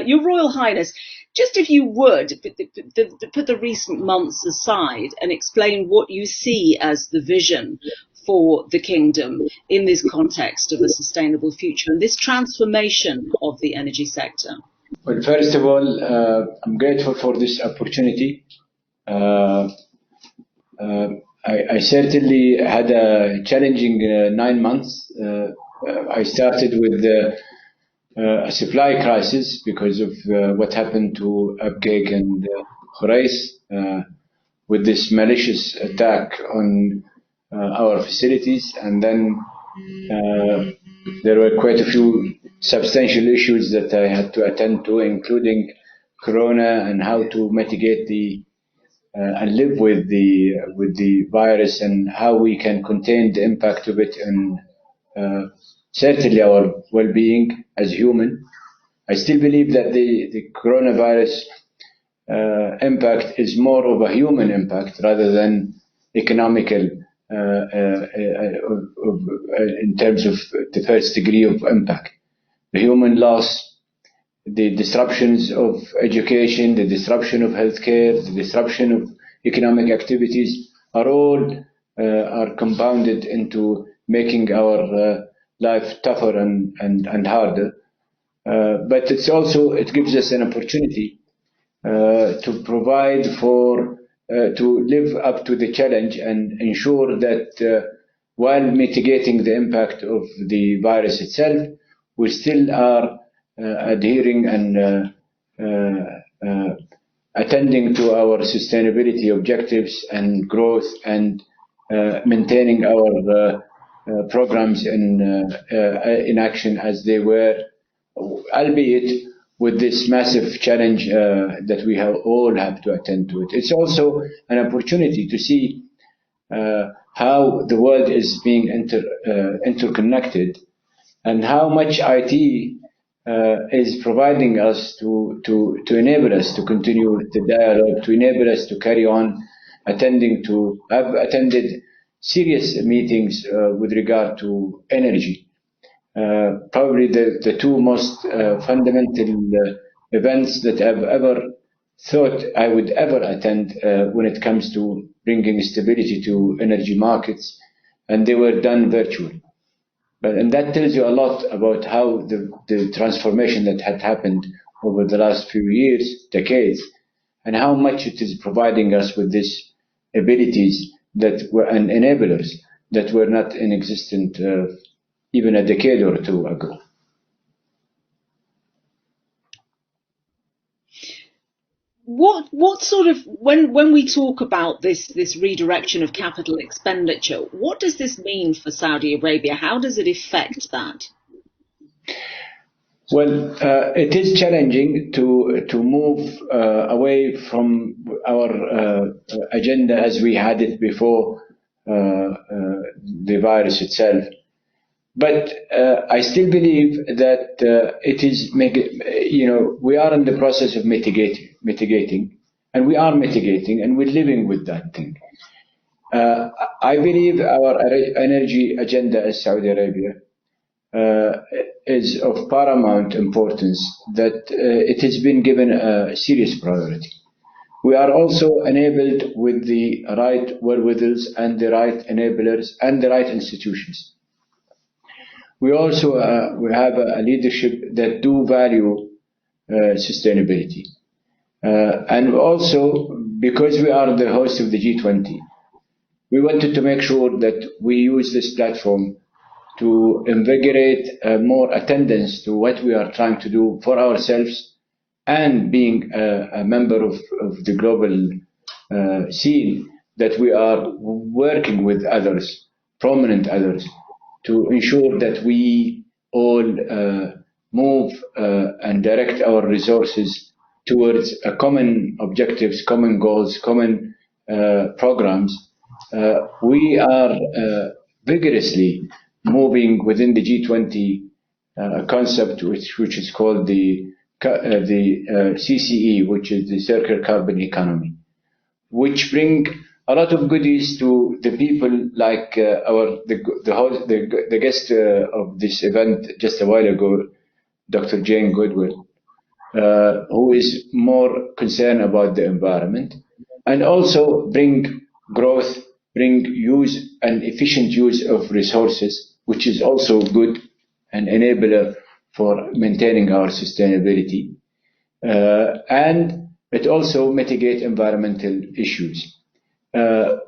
Your Royal Highness, just if you would, put the recent months aside and explain what you see as the vision for the kingdom in this context of a sustainable future and this transformation of the energy sector. Well, first of all, I'm grateful for this opportunity. I certainly had a challenging 9 months. I started with a supply crisis because of what happened to Abqaiq and Khurais with this malicious attack on our facilities, and then there were quite a few substantial issues that I had to attend to, including Corona and how to mitigate and live with the virus and how we can contain the impact of it and certainly our well-being as human. I still believe that the coronavirus impact is more of a human impact rather than economical in terms of the first degree of impact. The human loss, the disruptions of education, the disruption of healthcare, the disruption of economic activities are all are compounded into making our life tougher and harder. But it's also, it gives us an opportunity to provide for, to live up to the challenge and ensure that while mitigating the impact of the virus itself, we still are adhering and attending to our sustainability objectives and growth and maintaining our programs in action as they were, albeit with this massive challenge that we all have to attend to it. It's also an opportunity to see how the world is being interconnected and how much IT is providing us to enable us to continue the dialogue, to enable us to carry on attending to. I've attended serious meetings with regard to energy. Probably the two most fundamental events that I've ever thought I would ever attend when it comes to bringing stability to energy markets, and they were done virtually. And that tells you a lot about how the transformation that had happened over the last few years, decades, and how much it is providing us with these abilities that were and enablers that were not in existence even a decade or two ago. What sort of, when we talk about this redirection of capital expenditure, what does this mean for Saudi Arabia? How does it affect that? Well, it is challenging to move away from our agenda as we had it before the virus itself. But I still believe that it is, we are in the process of mitigating, and we are mitigating, and we're living with that thing. I believe our energy agenda as Saudi Arabia is of paramount importance, that it has been given a serious priority. We are also enabled with the right wherewithals and the right enablers and the right institutions. We also we have a leadership that do value sustainability. And also, because we are the host of the G20, we wanted to make sure that we use this platform to invigorate more attendance to what we are trying to do for ourselves, and being a member of the global scene, that we are working with others, prominent others, to ensure that we all move and direct our resources towards common objectives, common goals, common programs. We are vigorously moving within the G20 concept, which is called the CCE, which is the circular carbon economy, which bring a lot of goodies to the people, like the guest of this event just a while ago, Dr. Jane Goodwin, who is more concerned about the environment, and also bring growth, bring use and efficient use of resources, which is also good, an enabler for maintaining our sustainability. And it also mitigate environmental issues.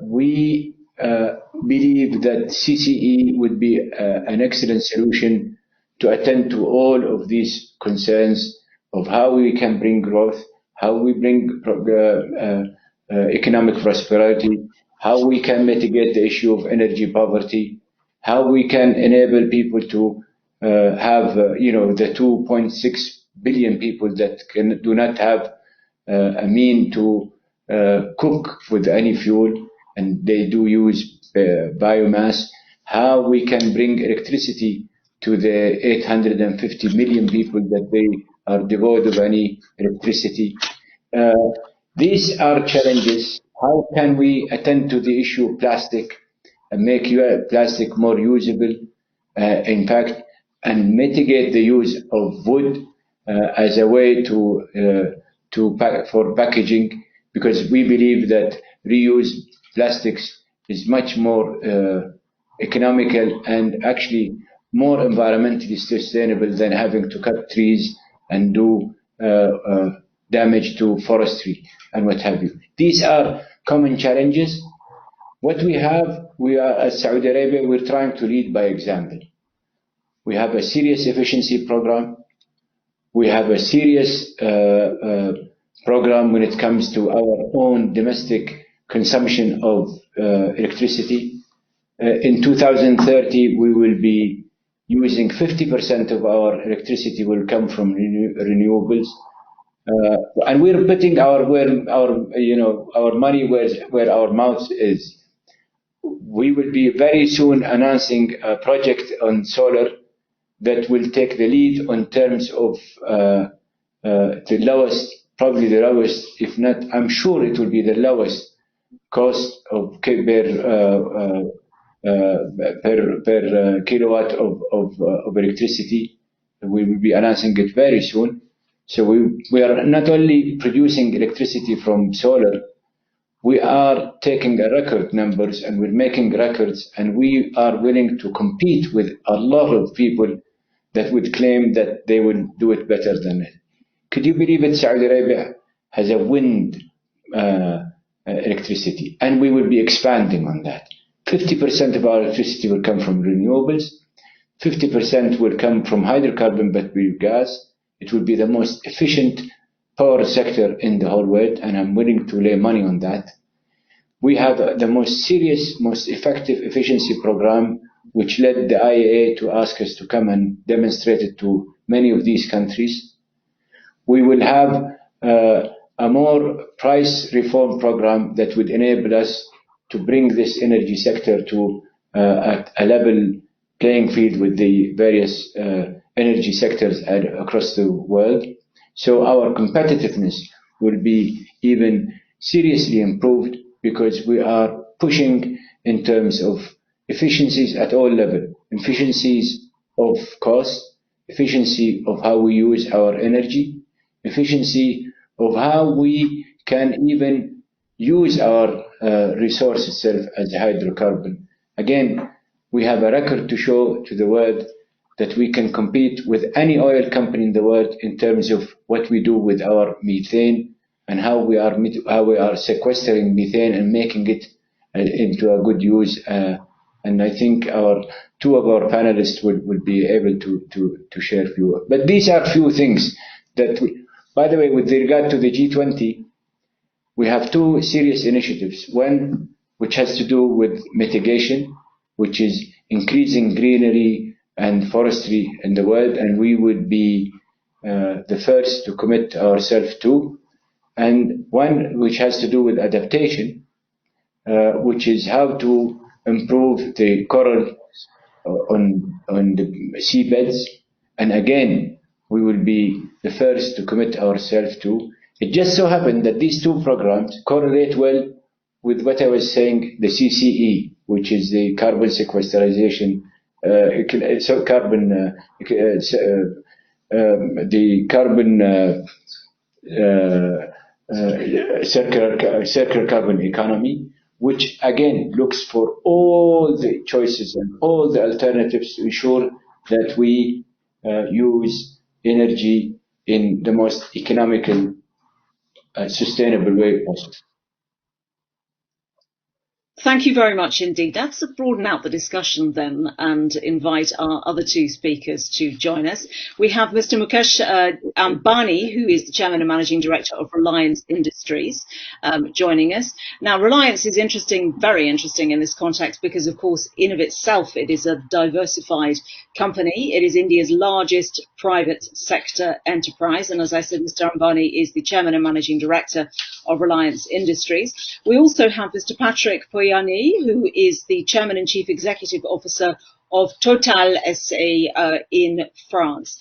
We believe that CCE would be an excellent solution to attend to all of these concerns of how we can bring growth, how we bring economic prosperity, how we can mitigate the issue of energy poverty, how we can enable people to have, the 2.6 billion people that do not have a mean to cook with any fuel, and they do use biomass, how we can bring electricity to the 850 million people that they are devoid of any electricity. These are challenges. How can we attend to the issue of plastic and make plastic more usable, in fact, and mitigate the use of wood as a way for packaging, because we believe that reused plastics is much more economical and actually more environmentally sustainable than having to cut trees and do damage to forestry and what have you. These are common challenges. What we are, as Saudi Arabia, we're trying to lead by example. We have a serious efficiency program. We have a serious program when it comes to our own domestic consumption of electricity. In 2030, we will be using 50% of our electricity will come from renewables. And we're putting our money where our mouth is. We will be very soon announcing a project on solar that will take the lead on terms of the lowest, probably the lowest, if not, I'm sure it will be the lowest cost of per kilowatt of electricity. We will be announcing it very soon. So we are not only producing electricity from solar, we are taking a record numbers and we're making records, and we are willing to compete with a lot of people that would claim that they will do it better than it. Could you believe it? Saudi Arabia has a wind electricity, and we will be expanding on that. 50% of our electricity will come from renewables, 50% will come from hydrocarbon, but biogas. It will be the most efficient power sector in the whole world, and I'm willing to lay money on that. We have the most serious, most effective efficiency program, which led the IEA to ask us to come and demonstrate it to many of these countries. We will have a more price reform program that would enable us to bring this energy sector to a level playing field with the various energy sectors across the world. So our competitiveness will be even seriously improved, because we are pushing in terms of efficiencies at all levels, efficiencies of cost, efficiency of how we use our energy, efficiency of how we can even use our resource itself as a hydrocarbon. Again, we have a record to show to the world that we can compete with any oil company in the world in terms of what we do with our methane and how we are sequestering methane and making it into a good use. And I think two of our panelists would be able to share a few. But these are few things that, by the way, with regard to the G20, we have two serious initiatives. One, which has to do with mitigation, which is increasing greenery and forestry in the world, and we would be the first to commit ourselves to. And one which has to do with adaptation, which is how to improve the coral on the seabeds. And again, we will be the first to commit ourselves to. It just so happened that these two programs correlate well with what I was saying, the CCE, which is the carbon sequestration, the carbon circular carbon economy, which again looks for all the choices and all the alternatives to ensure that we use energy in the most economical, sustainable way possible. Thank you very much indeed. Let's broaden out the discussion then and invite our other two speakers to join us. We have Mr. Mukesh Ambani, who is the Chairman and Managing Director of Reliance Industries, joining us. Now, Reliance is interesting, very interesting in this context because, of course, in of itself, it is a diversified company. It is India's largest private sector enterprise. And as I said, Mr. Ambani is the Chairman and Managing Director of Reliance Industries. We also have Mr. Patrick Poyani, who is the Chairman and Chief Executive Officer of Total SA in France.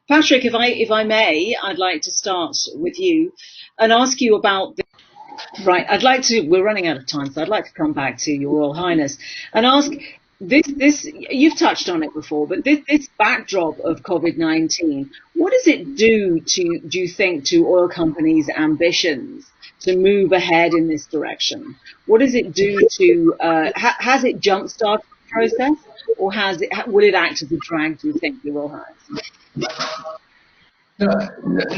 Patrick, if I may, I'd like to start with you and ask you about the right. We're running out of time, so I'd like to come back to Your Royal Highness and ask this. You've touched on it before, but this backdrop of COVID-19, what does it do you think, to oil companies' ambitions to move ahead in this direction? What does it do to, has it jump-started the process, or will it act as a drag, do you think, Your Royal Highness?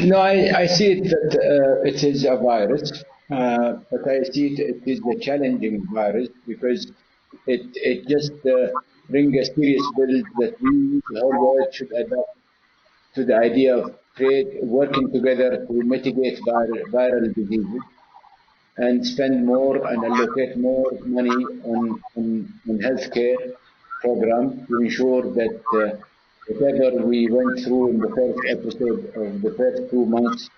No, I see it that it is a virus, but I see it is a challenging virus because it just brings a serious bill that we, the whole world, should adapt to the idea of working together to mitigate viral diseases and spend more and allocate more money on healthcare programs to ensure that whatever we went through in the first episode of the first 2 months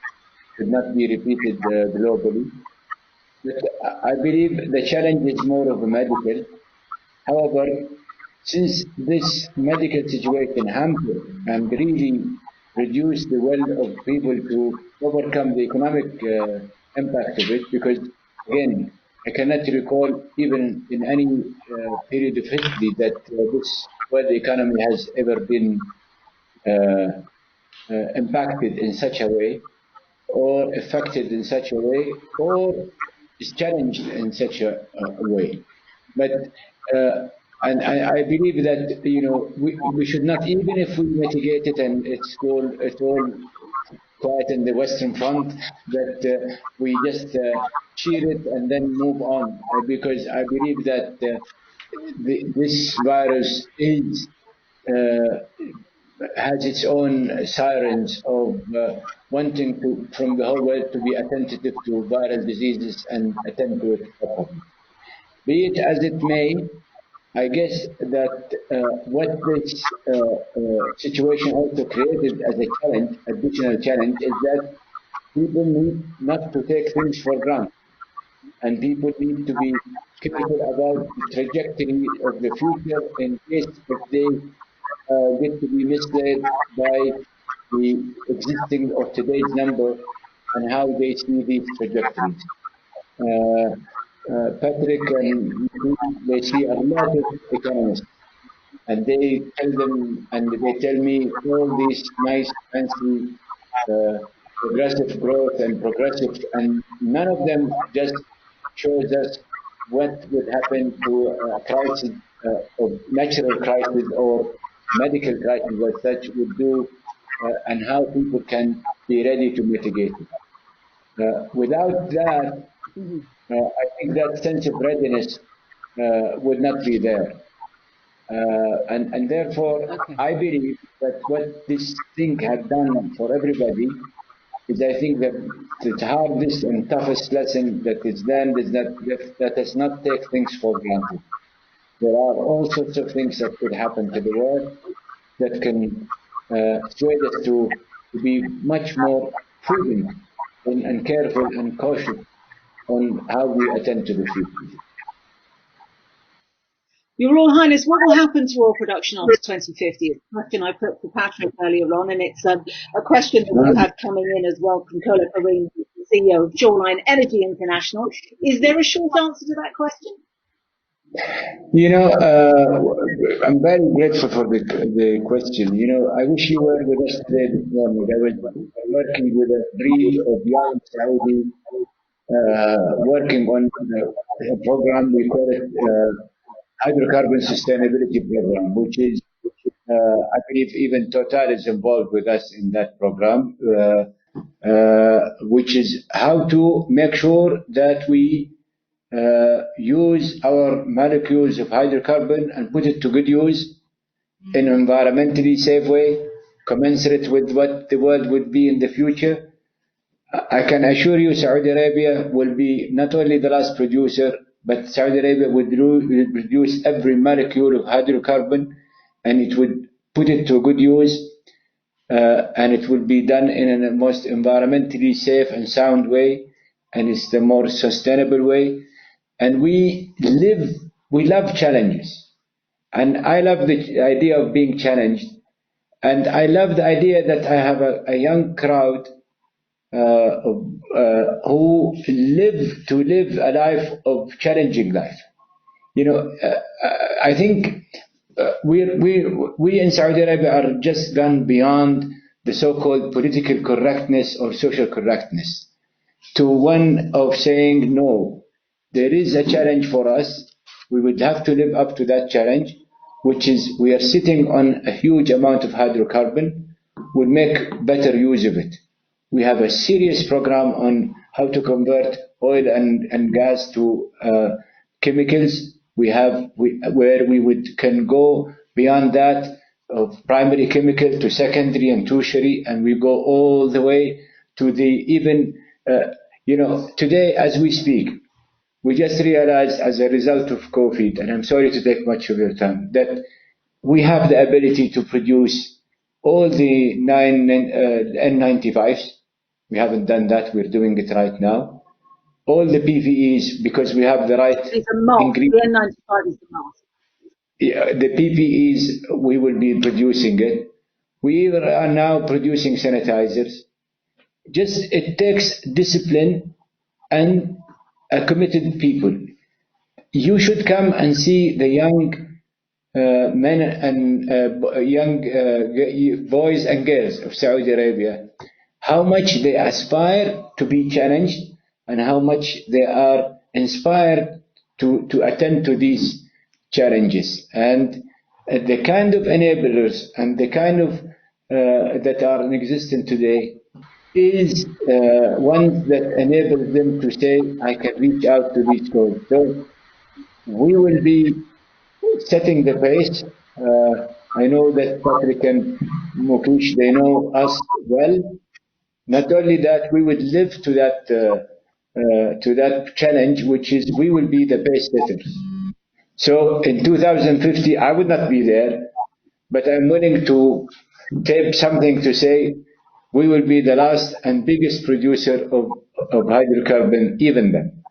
should not be repeated globally. But I believe the challenge is more of a medical. However, since this medical situation hampered and really reduced the will of people to overcome the economic impact of it, because again, I cannot recall even in any period of history that this world economy has ever been impacted in such a way, or affected in such a way, or is challenged in such a way. But and I believe that we should not, even if we mitigate it and it's all quiet in the Western Front, that we just cheer it and then move on, because I believe that this virus has its own sirens of wanting from the whole world to be attentive to viral diseases and attend to it properly. Be it as it may, I guess that what this situation also created as a challenge, additional challenge, is that people need not to take things for granted, and people need to be careful about the trajectory of the future in case if they get to be misled by the existing of today's number and how they see these trajectories. Patrick and they see a lot of economists, and they tell me all these nice, fancy, progressive growth and none of them just shows us what would happen to a crisis, of natural crisis or medical crisis as such would do, and how people can be ready to mitigate it. Without that, I think that sense of readiness would not be there. And therefore, okay, I believe that what this thing has done for everybody is, I think, that the hardest and toughest lesson that is learned is that let us not take things for granted. There are all sorts of things that could happen to the world that can sway us to be much more prudent and careful and cautious on how we attend to the future. Your Royal Highness, what will happen to oil production after 2050? It's a question I put to Patrick earlier on, and it's a question that we've had coming in as well from Kola Kareem, CEO of Shoreline Energy International. Is there a short answer to that question? You know, I'm very grateful for the question. You know, I wish you were with us today this morning. I was working with a breed of young Saudi, working on a program, we call it hydrocarbon sustainability program, which is, I believe even Total is involved with us in that program, which is how to make sure that we use our molecules of hydrocarbon and put it to good use in an environmentally safe way, commensurate with what the world would be in the future. I can assure you Saudi Arabia will be not only the last producer, but Saudi Arabia would produce every molecule of hydrocarbon and it would put it to good use, and it would be done in a most environmentally safe and sound way, and it's the more sustainable way. And we love challenges. And I love the idea of being challenged. And I love the idea that I have a young crowd who live a life of challenging life. You know, I think we in Saudi Arabia are just gone beyond the so-called political correctness or social correctness to one of saying, no, there is a challenge for us. We would have to live up to that challenge, which is we are sitting on a huge amount of hydrocarbon. We'll make better use of it. We have a serious program on how to convert oil and gas to chemicals. Where we can go beyond that of primary chemical to secondary and tertiary, and we go all the way to the even, today as we speak, we just realized as a result of COVID, and I'm sorry to take much of your time, that we have the ability to produce all the N95s. We haven't done that. We're doing it right now. All the PPEs, because we have the right ingredients. The N95 is the mask. Yeah, the PPEs, we will be producing it. We are now producing sanitizers. Just it takes discipline and committed people. You should come and see the young men and young boys and girls of Saudi Arabia, how much they aspire to be challenged and how much they are inspired to attend to these challenges. And the kind of enablers and the kind of that are in existence today is one that enables them to say, I can reach out to these goals. So we will be setting the pace. I know that Patrick and Mukesh, they know us well. Not only that, we would live to that challenge, which is we will be the pace setters. So in 2050, I would not be there, but I'm willing to take something to say we will be the last and biggest producer of hydrocarbon even then.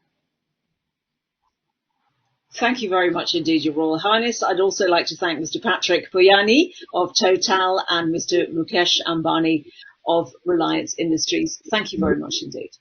Thank you very much indeed, Your Royal Highness. I'd also like to thank Mr. Patrick Poyani of Total and Mr. Mukesh Ambani of Reliance Industries. Thank you very much indeed.